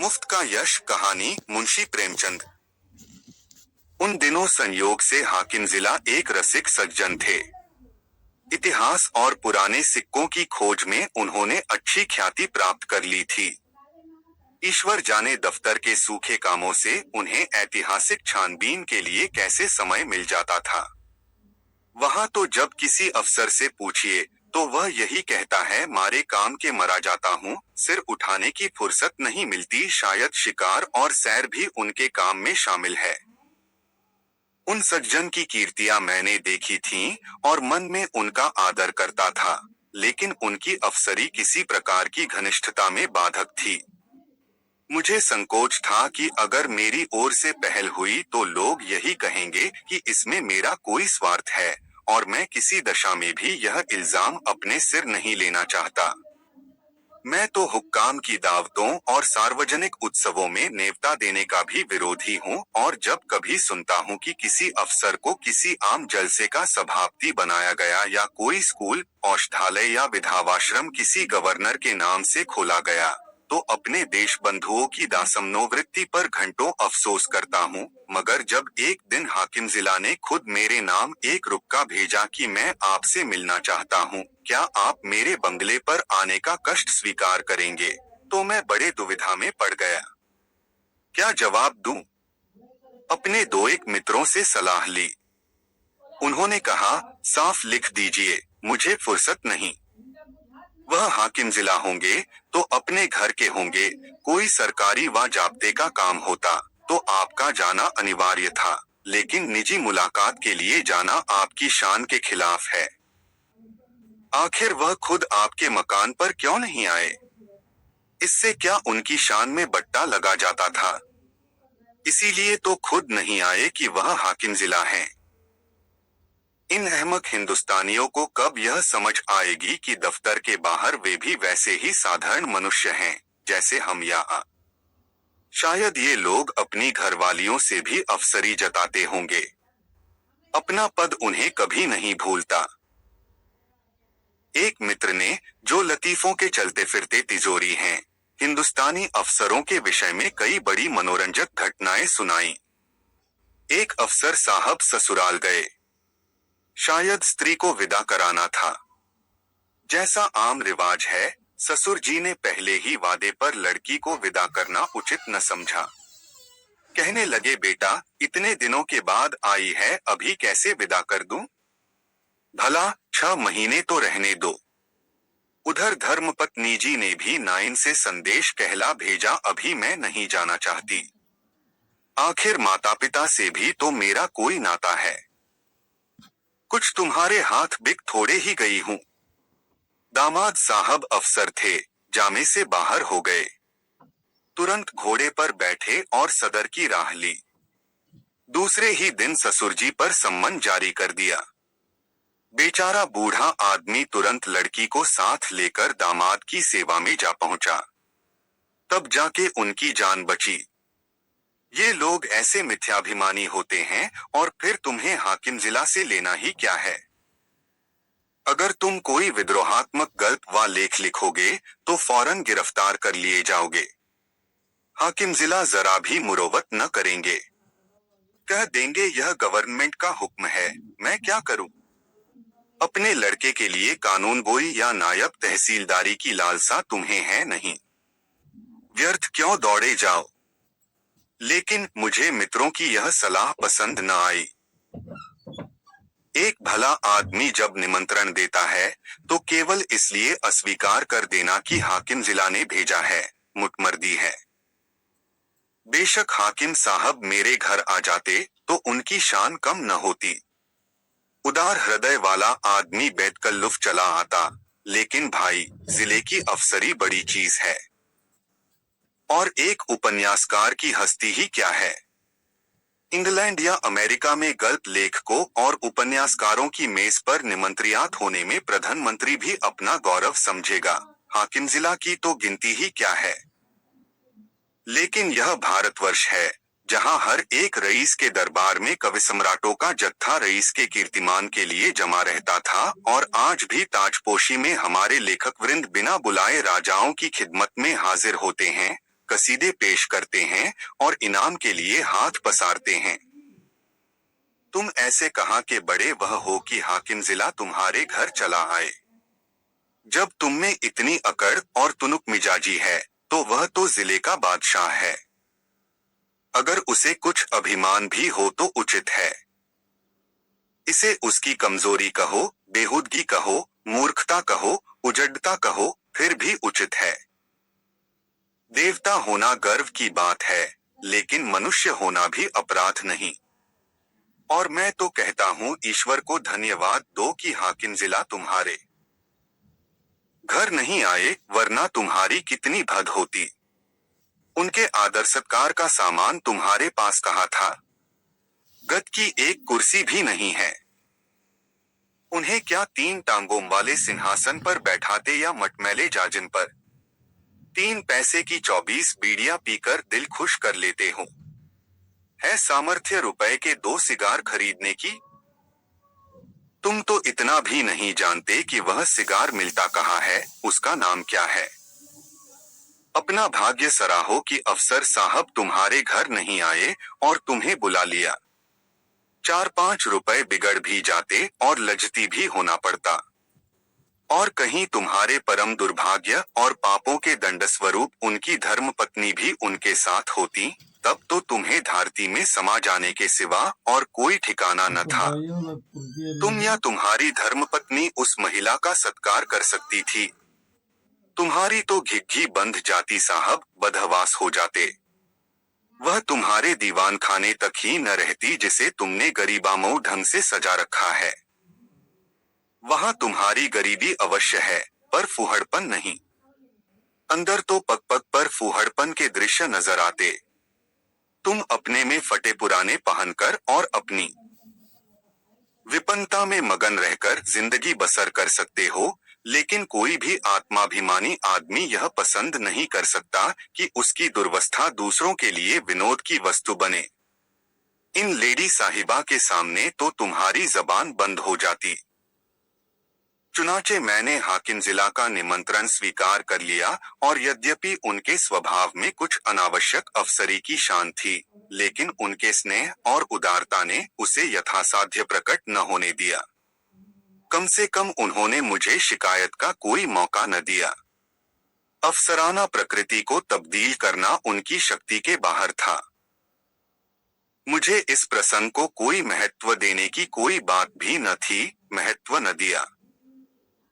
मुफ्त का यश कहानी मुंशी प्रेमचंद। उन दिनों संयोग से हाकिम जिला एक रसिक सज्जन थे। इतिहास और पुराने सिक्कों की खोज में उन्होंने अच्छी ख्याति प्राप्त कर ली थी। ईश्वर जाने दफ्तर के सूखे कामों से उन्हें ऐतिहासिक छानबीन के लिए कैसे समय मिल जाता था। वहां तो जब किसी अफसर से पूछिए तो वह यही कहता है, मारे काम के मरा जाता हूँ, सिर उठाने की फुर्सत नहीं मिलती। शायद शिकार और सैर भी उनके काम में शामिल है। उन सज्जन की कीर्तियां मैंने देखी थीं और मन में उनका आदर करता था, लेकिन उनकी अफसरी किसी प्रकार की घनिष्ठता में बाधक थी। मुझे संकोच था कि अगर मेरी ओर से पहल हुई तो लोग यही कहेंगे कि इसमें मेरा कोई स्वार्थ है, और मैं किसी दशा में भी यह इल्जाम अपने सिर नहीं लेना चाहता। मैं तो हुक्काम की दावतों और सार्वजनिक उत्सवों में नेवता देने का भी विरोधी हूँ, और जब कभी सुनता हूँ कि किसी अफसर को किसी आम जलसे का सभापति बनाया गया या कोई स्कूल, औषधालय या विधवाश्रम किसी गवर्नर के नाम से खोला गया, तो अपने देश बंधुओं की दासमनोवृत्ति पर घंटों अफसोस करता हूँ। मगर जब एक दिन हाकिम जिला ने खुद मेरे नाम एक रुपका भेजा कि मैं आपसे मिलना चाहता हूँ, क्या आप मेरे बंगले पर आने का कष्ट स्वीकार करेंगे, तो मैं बड़े दुविधा में पड़ गया। क्या जवाब दूं? अपने दो एक मित्रों से सलाह ली। उन्होंने कहा, साफ लिख दीजिए, मुझे फुर्सत नहीं। वह हाकिम जिला होंगे तो अपने घर के होंगे, कोई सरकारी व जाब्ते का काम होता तो आपका जाना अनिवार्य था, लेकिन निजी मुलाकात के लिए जाना आपकी शान के खिलाफ है। आखिर वह खुद आपके मकान पर क्यों नहीं आए? इससे क्या उनकी शान में बट्टा लगा जाता था? इसीलिए तो खुद नहीं आए कि वह हाकिम जिला हैं। इन अहमक हिंदुस्तानियों को कब यह समझ आएगी कि दफ्तर के बाहर वे भी वैसे ही साधारण मनुष्य हैं जैसे हम या आ। शायद ये लोग अपनी घरवालियों से भी अफसरी जताते होंगे। अपना पद उन्हें कभी नहीं भूलता। एक मित्र ने, जो लतीफों के चलते फिरते तिजोरी हैं, हिंदुस्तानी अफसरों के विषय में कई बड़ी मनोरंजक घटनाएं सुनाई। एक अफसर साहब ससुराल गए। शायद स्त्री को विदा कराना था। जैसा आम रिवाज है, ससुर जी ने पहले ही वादे पर लड़की को विदा करना उचित न समझा। कहने लगे, बेटा, इतने दिनों के बाद आई है, अभी कैसे विदा कर दूं? भला 6 महीने तो रहने दो। उधर धर्मपत्नी जी ने भी नाइन से संदेश कहला भेजा, अभी मैं नहीं जाना चाहती। आखिर माता पिता से भी तो मेरा कोई नाता है। कुछ तुम्हारे हाथ बिक थोड़े ही गई हूँ। दामाद साहब अफसर थे, जामे से बाहर हो गए। तुरंत घोड़े पर बैठे और सदर की राह ली। दूसरे ही दिन ससुर जी पर सम्मन जारी कर दिया। बेचारा बूढ़ा आदमी तुरंत लड़की को साथ लेकर दामाद की सेवा में जा पहुंचा। तब जाके उनकी जान बची। ये लोग ऐसे मिथ्याभिमानी होते हैं, और फिर तुम्हें हाकिम जिला से लेना ही क्या है? अगर तुम कोई विद्रोहात्मक गल्प व लेख लिखोगे तो फौरन गिरफ्तार कर लिए जाओगे। हाकिम जिला जरा भी मुरवत न करेंगे। कह देंगे, यह गवर्नमेंट का हुक्म है, मैं क्या करूं? अपने लड़के के लिए कानूनगोई या नायब तहसीलदारी की लालसा तुम्हें है नहीं। व्यर्थ क्यों दौड़े जाओ। लेकिन मुझे मित्रों की यह सलाह पसंद न आई। एक भला आदमी जब निमंत्रण देता है तो केवल इसलिए अस्वीकार कर देना कि हाकिम जिला ने भेजा है, मुटमर्दी है। बेशक हाकिम साहब मेरे घर आ जाते तो उनकी शान कम न होती। उदार हृदय वाला आदमी बेतकल्लुफ चला आता, लेकिन भाई, जिले की अफसरी बड़ी चीज है। और एक उपन्यासकार की हस्ती ही क्या है। इंग्लैंड या अमेरिका में गल्प लेखकों और उपन्यासकारों की मेज पर निमंत्रित होने में प्रधानमंत्री भी अपना गौरव समझेगा, हाकिम जिला की तो गिनती ही क्या है। लेकिन यह भारतवर्ष है, जहां हर एक रईस के दरबार में कवि सम्राटों का जत्था रईस के कीर्तिमान के लिए जमा रहता था, और आज भी ताजपोशी में हमारे लेखक वृंद बिना बुलाए राजाओं की खिदमत में हाजिर होते हैं। कसीदे पेश करते हैं और इनाम के लिए हाथ पसारते हैं। तुम ऐसे कहाँ के बड़े वह हो कि हाकिम जिला तुम्हारे घर चला आए? जब तुम में इतनी अकड़ और तुनुक मिजाजी है, तो वह तो जिले का बादशाह है। अगर उसे कुछ अभिमान भी हो तो उचित है। इसे उसकी कमजोरी कहो, बेहूदगी कहो, मूर्खता कहो, उजड़ता कहो, फिर भी उचित है। देवता होना गर्व की बात है, लेकिन मनुष्य होना भी अपराध नहीं। और मैं तो कहता हूँ ईश्वर को धन्यवाद दो कि हाकिम जिला तुम्हारे घर नहीं आए, वरना तुम्हारी कितनी भद होती। उनके आदर सत्कार का सामान तुम्हारे पास कहाँ था? गद की एक कुर्सी भी नहीं है। उन्हें क्या 3 टांगों वाले सिंहासन पर बैठाते या मटमैले जाजिम पर? 3 पैसे की 24 बीड़ियां पीकर दिल खुश कर लेते हो। है सामर्थ्य रुपए के 2 सिगार खरीदने की? तुम तो इतना भी नहीं जानते कि वह सिगार मिलता कहाँ है, उसका नाम क्या है। अपना भाग्य सराहो कि अफसर साहब तुम्हारे घर नहीं आए और तुम्हें बुला लिया। 4-5 रुपए बिगड़ भी जाते और लज्जती भी होना पड़ता। और कहीं तुम्हारे परम दुर्भाग्य और पापों के दंडस्वरूप उनकी धर्मपत्नी भी उनके साथ होती, तब तो तुम्हें धारती में समा जाने के सिवा और कोई ठिकाना न था। तुम या तुम्हारी धर्मपत्नी उस महिला का सत्कार कर सकती थी। तुम्हारी तो घिघी बंध जाती साहब, बदहवास हो जाते। वह तुम्हारे दीवान खाने तक ही न रहती जिसे तुमने गरीबामऊ ढंग से सजा रखा है। वहां तुम्हारी गरीबी अवश्य है, पर फूहड़पन नहीं। अंदर तो पग पग पर फूहड़पन के दृश्य नजर आते। तुम अपने में फटे पुराने पहनकर और अपनी विपन्नता में मगन रहकर जिंदगी बसर कर सकते हो, लेकिन कोई भी आत्माभिमानी आदमी यह पसंद नहीं कर सकता कि उसकी दुर्वस्था दूसरों के लिए विनोद की वस्तु बने। इन लेडी साहिबा के सामने तो तुम्हारी जबान बंद हो जाती। चुनाचे मैंने हाकिम जिला का निमंत्रण स्वीकार कर लिया, और यद्यपि उनके स्वभाव में कुछ अनावश्यक अफसरी की शान थी, लेकिन उनके स्नेह और उदारता ने उसे यथासाध्य प्रकट न होने दिया। कम से कम उन्होंने मुझे शिकायत का कोई मौका न दिया। अफसराना प्रकृति को तब्दील करना उनकी शक्ति के बाहर था। मुझे इस प्रसंग को कोई महत्व देने की कोई बात भी न थी, महत्व न दिया।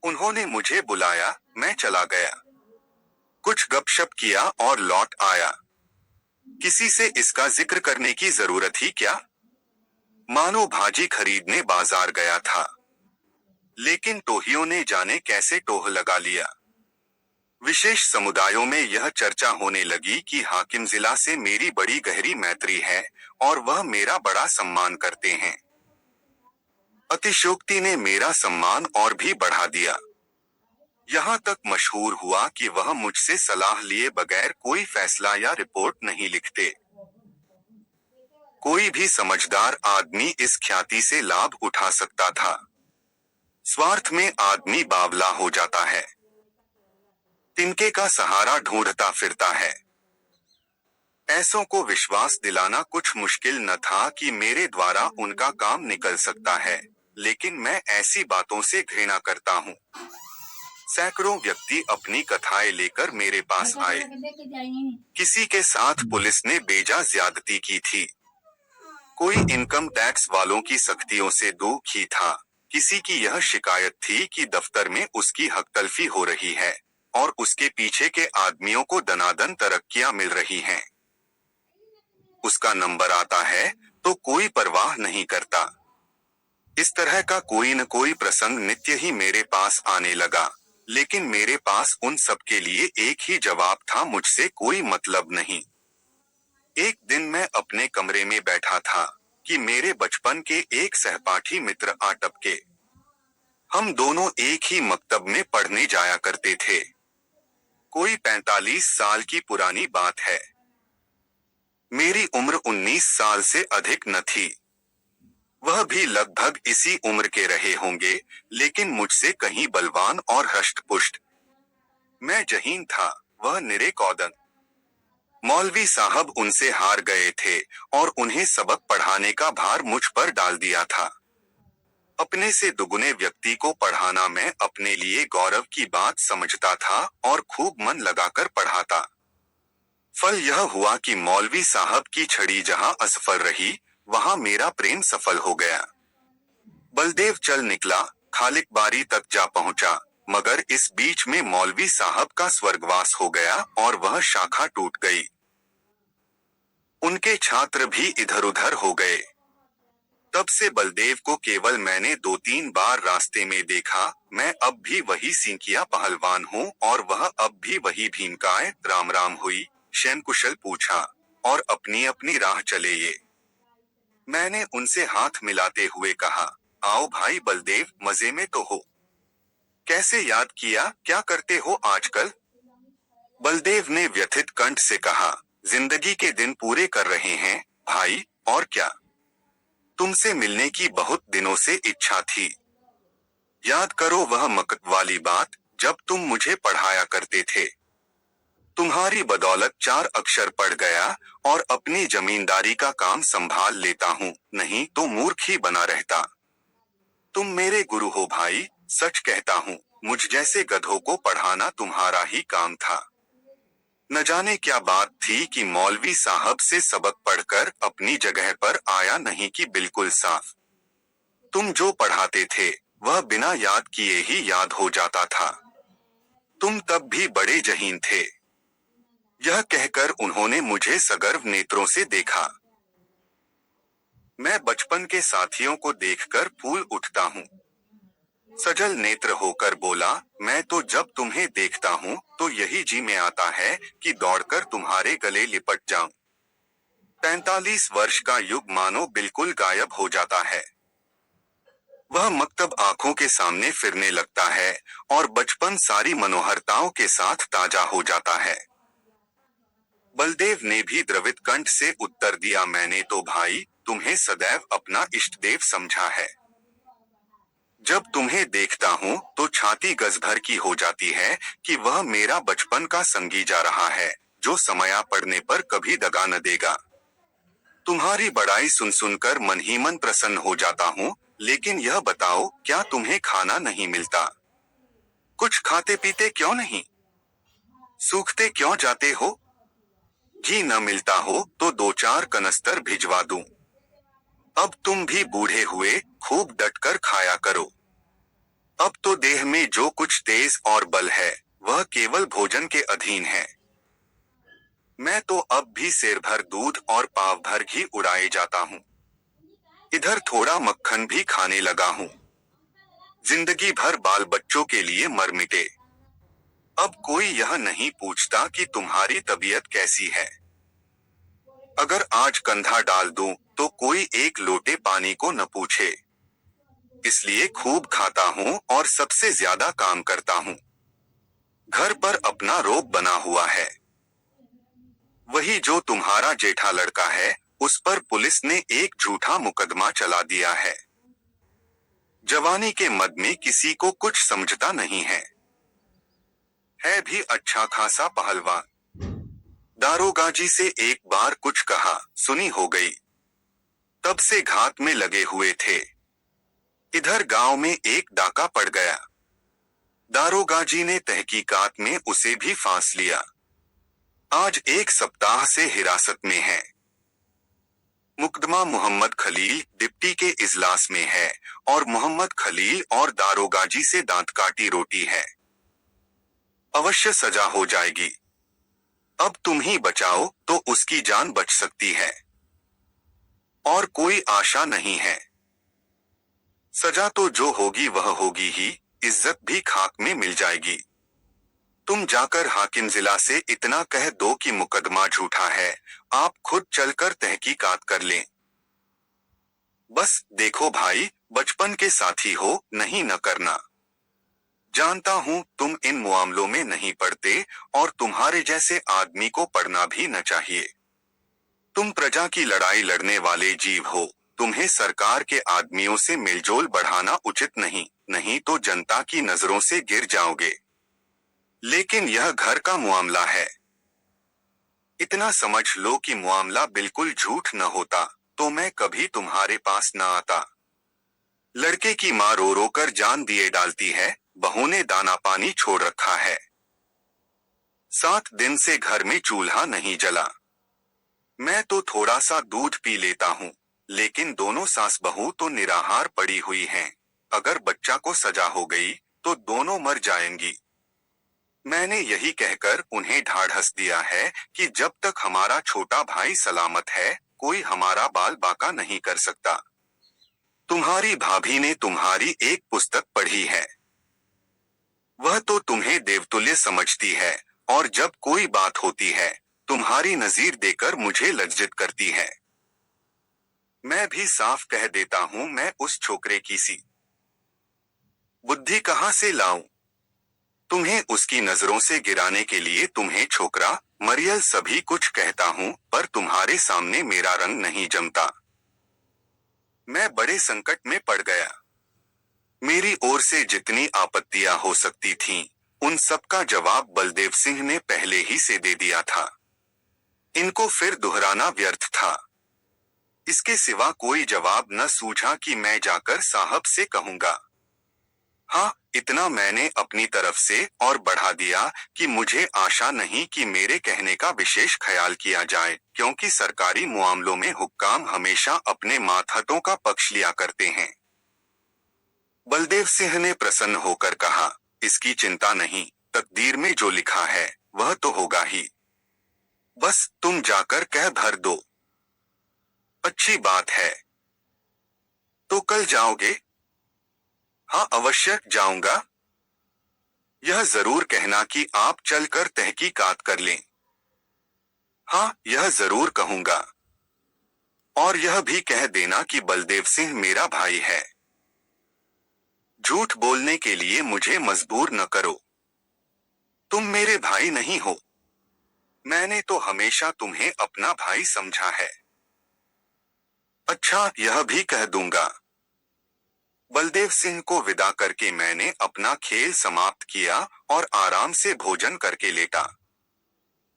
उन्होंने मुझे बुलाया, मैं चला गया। कुछ गपशप किया और लौट आया। किसी से इसका जिक्र करने की जरूरत ही क्या? मानो भाजी खरीदने बाजार गया था। लेकिन टोहियों ने जाने कैसे टोह लगा लिया। विशेष समुदायों में यह चर्चा होने लगी कि हाकिम जिला से मेरी बड़ी गहरी मैत्री है और वह मेरा बड़ा सम्मान करते हैं। अतिशयोक्ति ने मेरा सम्मान और भी बढ़ा दिया। यहाँ तक मशहूर हुआ कि वह मुझसे सलाह लिए बगैर कोई फैसला या रिपोर्ट नहीं लिखते। कोई भी समझदार आदमी इस ख्याति से लाभ उठा सकता था। स्वार्थ में आदमी बावला हो जाता है, तिनके का सहारा ढूंढता फिरता है। ऐसों को विश्वास दिलाना कुछ मुश्किल न था कि मेरे द्वारा उनका काम निकल सकता है, लेकिन मैं ऐसी बातों से घृणा करता हूँ। सैकड़ों व्यक्ति अपनी कथाएं लेकर मेरे पास आए। किसी के साथ पुलिस ने बेजा ज्यादती की थी। कोई इनकम टैक्स वालों की सख्तियों से दुखी था। किसी की यह शिकायत थी कि दफ्तर में उसकी हकतलफी हो रही है और उसके पीछे के आदमियों को दनादन तरक्कियां मिल रही हैं। उसका नंबर आता है तो कोई परवाह नहीं करता। इस तरह का कोई न कोई प्रसंग नित्य ही मेरे पास आने लगा, लेकिन मेरे पास उन सब के लिए एक ही जवाब था, मुझसे कोई मतलब नहीं। एक दिन मैं अपने कमरे में बैठा था कि मेरे बचपन के एक सहपाठी मित्र आ टपके। हम दोनों एक ही मकतब में पढ़ने जाया करते थे। कोई 45 साल की पुरानी बात है। मेरी उम्र 19 साल से अधिक न थी। वह भी लगभग इसी उम्र के रहे होंगे, लेकिन मुझसे कहीं बलवान और हष्ट पुष्ट। मैं जहीन था, वह निरे कौदन। मौलवी साहब उनसे हार गए थे और उन्हें सबक पढ़ाने का भार मुझ पर डाल दिया था। अपने से दुगुने व्यक्ति को पढ़ाना मैं अपने लिए गौरव की बात समझता था और खूब मन लगाकर पढ़ाता। फल यह हुआ कि मौलवी साहब की छड़ी जहां असफल रही, वहां मेरा प्रेम सफल हो गया। बलदेव चल निकला, खालिक बारी तक जा पहुंचा, मगर इस बीच में मौलवी साहब का स्वर्गवास हो गया और वह शाखा टूट गई। उनके छात्र भी इधर उधर हो गए। तब से बलदेव को केवल मैंने 2-3 बार रास्ते में देखा। मैं अब भी वही सिंकिया पहलवान हूँ और वह अब भी वही भीमकाय। राम राम हुई, शैन कुशल पूछा और अपनी अपनी राह चले ये। मैंने उनसे हाथ मिलाते हुए कहा, आओ भाई बलदेव, मजे में तो हो। कैसे याद किया, क्या करते हो आजकल? बलदेव ने व्यथित कंठ से कहा, जिंदगी के दिन पूरे कर रहे हैं भाई, और क्या। तुमसे मिलने की बहुत दिनों से इच्छा थी। याद करो वह मकत वाली बात, जब तुम मुझे पढ़ाया करते थे। तुम्हारी बदौलत 4 अक्षर पढ़ गया और अपनी जमींदारी का काम संभाल लेता हूँ, नहीं तो मूर्ख ही बना रहता। तुम मेरे गुरु हो भाई, सच कहता हूँ, मुझ जैसे गधों को पढ़ाना तुम्हारा ही काम था। न जाने क्या बात थी कि मौलवी साहब से सबक पढ़कर अपनी जगह पर आया नहीं कि बिल्कुल साफ। तुम जो पढ़ाते थे, वह बिना याद किए ही याद हो जाता था। तुम तब भी बड़े जहीन थे। यह कहकर उन्होंने मुझे सगर्व नेत्रों से देखा। मैं बचपन के साथियों को देखकर फूल उठता हूँ। सजल नेत्र होकर बोला, मैं तो जब तुम्हें देखता हूँ तो यही जी में आता है कि दौड़कर तुम्हारे गले लिपट जाऊं। 45 वर्ष का युग मानो बिल्कुल गायब हो जाता है। वह मकतब आंखों के सामने फिरने लगता है और बचपन सारी मनोहरताओं के साथ ताजा हो जाता है। बलदेव ने भी द्रवित कंठ से उत्तर दिया, मैंने तो भाई तुम्हें सदैव अपना इष्ट देव समझा है। जब तुम्हें देखता हूँ तो छाती गज भर की हो जाती है कि वह मेरा बचपन का संगी जा रहा है, जो समया पड़ने पर कभी दगा न देगा। तुम्हारी बड़ाई सुन सुनकर मन ही मन प्रसन्न हो जाता हूँ, लेकिन यह बताओ, क्या तुम्हें खाना नहीं मिलता? कुछ खाते पीते क्यों नहीं? सूखते क्यों जाते हो? घी न मिलता हो तो 2-4 कनस्तर भिजवा दूं। अब तुम भी बूढ़े हुए, खूब डटकर खाया करो। अब तो देह में जो कुछ तेज और बल है, वह केवल भोजन के अधीन है। मैं तो अब भी सिर भर दूध और पाव भर घी उड़ाए जाता हूँ। इधर थोड़ा मक्खन भी खाने लगा हूँ। जिंदगी भर बाल बच्चों के लिए मर मिटे। अब कोई यह नहीं पूछता कि तुम्हारी तबीयत कैसी है। अगर आज कंधा डाल दूं, तो कोई एक लोटे पानी को न पूछे। इसलिए खूब खाता हूँ और सबसे ज्यादा काम करता हूँ। घर पर अपना रोब बना हुआ है। वही जो तुम्हारा जेठा लड़का है, उस पर पुलिस ने एक झूठा मुकदमा चला दिया है। जवानी के मद में किसी को कुछ समझता नहीं है भी अच्छा खासा पहलवान। दारोगाजी से एक बार कुछ कहा सुनी हो गई। तब से घात में लगे हुए थे। इधर गांव में एक डाका पड़ गया। दारोगाजी ने तहकीकात में उसे भी फांस लिया। आज 1 सप्ताह से हिरासत में है। मुकदमा मोहम्मद खलील डिप्टी के इजलास में है और मोहम्मद खलील और दारोगाजी से दांत काटी रोटी है। अवश्य सजा हो जाएगी। अब तुम ही बचाओ तो उसकी जान बच सकती है, और कोई आशा नहीं है। सजा तो जो होगी वह होगी ही, इज्जत भी खाक में मिल जाएगी। तुम जाकर हाकिम जिला से इतना कह दो कि मुकदमा झूठा है, आप खुद चलकर तहकीकात कर लें। बस देखो भाई, बचपन के साथी हो, नहीं न करना। जानता हूँ तुम इन मामलों में नहीं पड़ते और तुम्हारे जैसे आदमी को पढ़ना भी न चाहिए। तुम प्रजा की लड़ाई लड़ने वाले जीव हो, तुम्हें सरकार के आदमियों से मेलजोल बढ़ाना उचित नहीं, नहीं तो जनता की नजरों से गिर जाओगे। लेकिन यह घर का मामला है। इतना समझ लो कि मामला बिल्कुल झूठ न होता तो मैं कभी तुम्हारे पास न आता। लड़के की माँ रो रो कर जान दिए डालती है, बहू ने दाना पानी छोड़ रखा है। 7 दिन से घर में चूल्हा नहीं जला। मैं तो थोड़ा सा दूध पी लेता हूँ, लेकिन दोनों सास बहू तो निराहार पड़ी हुई हैं। अगर बच्चा को सजा हो गई तो दोनों मर जाएंगी। मैंने यही कहकर उन्हें ढाढ़स दिया है कि जब तक हमारा छोटा भाई सलामत है, कोई हमारा बाल बाका नहीं कर सकता। तुम्हारी भाभी ने तुम्हारी एक पुस्तक पढ़ी है। वह तो तुम्हें देवतुल्य समझती है, और जब कोई बात होती है, तुम्हारी नजीर देकर मुझे लज्जित करती है। मैं भी साफ कह देता हूँ, मैं उस छोकरे की सी बुद्धि कहाँ से लाऊं? तुम्हें उसकी नजरों से गिराने के लिए तुम्हें छोकरा, मरियल सभी कुछ कहता हूँ, पर तुम्हारे सामने मेरा रंग नहीं जमता। मैं बड़े संकट में पड़ गया। मेरी ओर से जितनी आपत्तियां हो सकती थीं, उन सब का जवाब बलदेव सिंह ने पहले ही से दे दिया था। इनको फिर दोहराना व्यर्थ था। इसके सिवा कोई जवाब न सूझा कि मैं जाकर साहब से कहूंगा। हाँ, इतना मैंने अपनी तरफ से और बढ़ा दिया कि मुझे आशा नहीं कि मेरे कहने का विशेष ख्याल किया जाए, क्योंकि सरकारी मामलों में हुक्काम हमेशा अपने मातहतों का पक्ष लिया करते हैं। बलदेव सिंह ने प्रसन्न होकर कहा, इसकी चिंता नहीं, तकदीर में जो लिखा है वह तो होगा ही। बस तुम जाकर कह भर दो। अच्छी बात है। तो कल जाओगे? हाँ, अवश्य जाऊंगा। यह जरूर कहना कि आप चलकर तहकीकात कर लें। हाँ, यह जरूर कहूंगा। और यह भी कह देना कि बलदेव सिंह मेरा भाई है। झूठ बोलने के लिए मुझे मजबूर न करो। तुम मेरे भाई नहीं हो। मैंने तो हमेशा तुम्हें अपना भाई समझा है। अच्छा, यह भी कह दूंगा। बलदेव सिंह को विदा करके मैंने अपना खेल समाप्त किया और आराम से भोजन करके लेटा।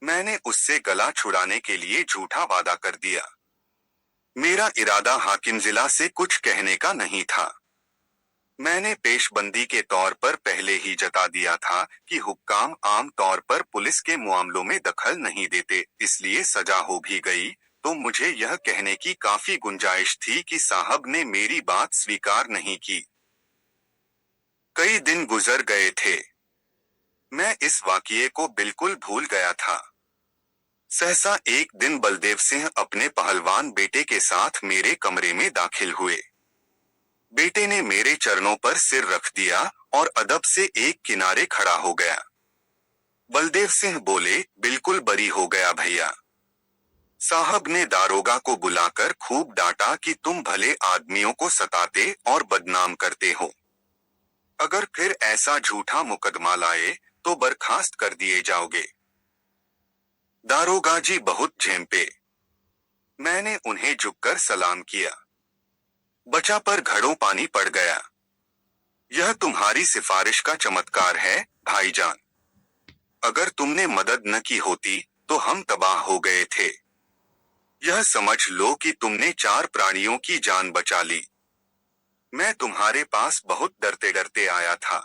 मैंने उससे गला छुड़ाने के लिए झूठा वादा कर दिया। मेरा इरादा हाकिम जिला से कुछ कहने का नहीं था। मैंने पेशबंदी के तौर पर पहले ही जता दिया था कि हुक्काम आम तौर पर पुलिस के मामलों में दखल नहीं देते, इसलिए सजा हो भी गई तो मुझे यह कहने की काफी गुंजाइश थी कि साहब ने मेरी बात स्वीकार नहीं की। कई दिन गुजर गए थे। मैं इस वाकये को बिल्कुल भूल गया था। सहसा एक दिन बलदेव सिंह अपने पहलवान बेटे के साथ मेरे कमरे में दाखिल हुए। बेटे ने मेरे चरणों पर सिर रख दिया और अदब से एक किनारे खड़ा हो गया। बलदेव सिंह बोले, बिल्कुल बरी हो गया भैया। साहब ने दारोगा को बुलाकर खूब डांटा कि तुम भले आदमियों को सताते और बदनाम करते हो। अगर फिर ऐसा झूठा मुकदमा लाए तो बर्खास्त कर दिए जाओगे। दारोगा जी बहुत झेंपे। मैंने उन्हें झुककर सलाम किया। बचा पर घड़ों पानी पड़ गया। यह तुम्हारी सिफारिश का चमत्कार है भाईजान। अगर तुमने मदद न की होती तो हम तबाह हो गए थे। यह समझ लो कि तुमने 4 प्राणियों की जान बचा ली। मैं तुम्हारे पास बहुत डरते डरते आया था।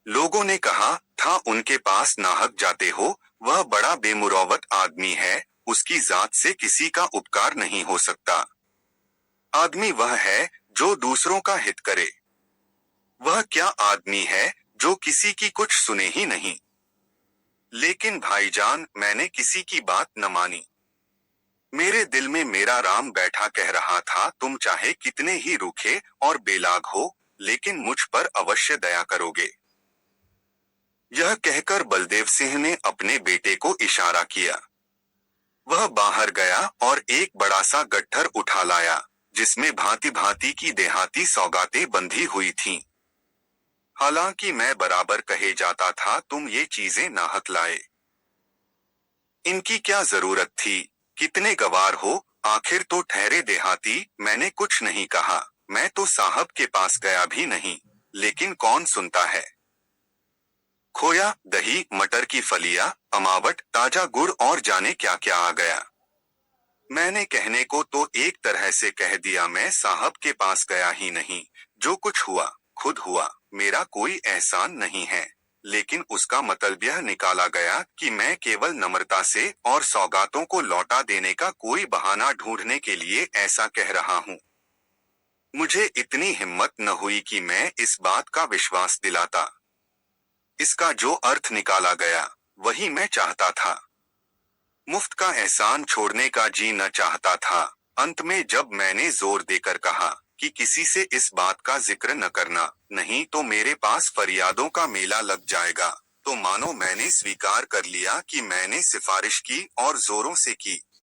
लोगों ने कहा था उनके पास नाहक जाते हो, वह बड़ा बेमुरौवत आदमी है, उसकी जात से किसी का उपकार नहीं हो सकता। आदमी वह है जो दूसरों का हित करे। वह क्या आदमी है जो किसी की कुछ सुने ही नहीं। लेकिन भाईजान, मैंने किसी की बात न मानी। मेरे दिल में मेरा राम बैठा कह रहा था, तुम चाहे कितने ही रूखे और बेलाग हो, लेकिन मुझ पर अवश्य दया करोगे। यह कहकर बलदेव सिंह ने अपने बेटे को इशारा किया। वह बाहर गया और एक बड़ा सा गट्ठर उठा लाया, जिसमें भांति भांति की देहाती सौगातें बंधी हुई थीं। हालांकि मैं बराबर कहे जाता था, तुम ये चीजें नाहक लाए। इनकी क्या जरूरत थी? कितने गवार हो, आखिर तो ठहरे देहाती। मैंने कुछ नहीं कहा। मैं तो साहब के पास गया भी नहीं, लेकिन कौन सुनता है। खोया, दही, मटर की फलियां, अमावट, ताजा गुड़ और जाने क्या क्या आ गया। मैंने कहने को तो एक तरह से कह दिया, मैं साहब के पास गया ही नहीं। जो कुछ हुआ खुद हुआ, मेरा कोई एहसान नहीं है। लेकिन उसका मतलब यह निकाला गया कि मैं केवल नम्रता से और सौगातों को लौटा देने का कोई बहाना ढूंढने के लिए ऐसा कह रहा हूँ। मुझे इतनी हिम्मत न हुई कि मैं इस बात का विश्वास दिलाता। इसका जो अर्थ निकाला गया वही मैं चाहता था। मुफ्त का एहसान छोड़ने का जी न चाहता था। अंत में जब मैंने जोर देकर कहा कि किसी से इस बात का जिक्र न करना, नहीं तो मेरे पास फरियादों का मेला लग जाएगा, तो मानो मैंने स्वीकार कर लिया कि मैंने सिफारिश की और जोरों से की।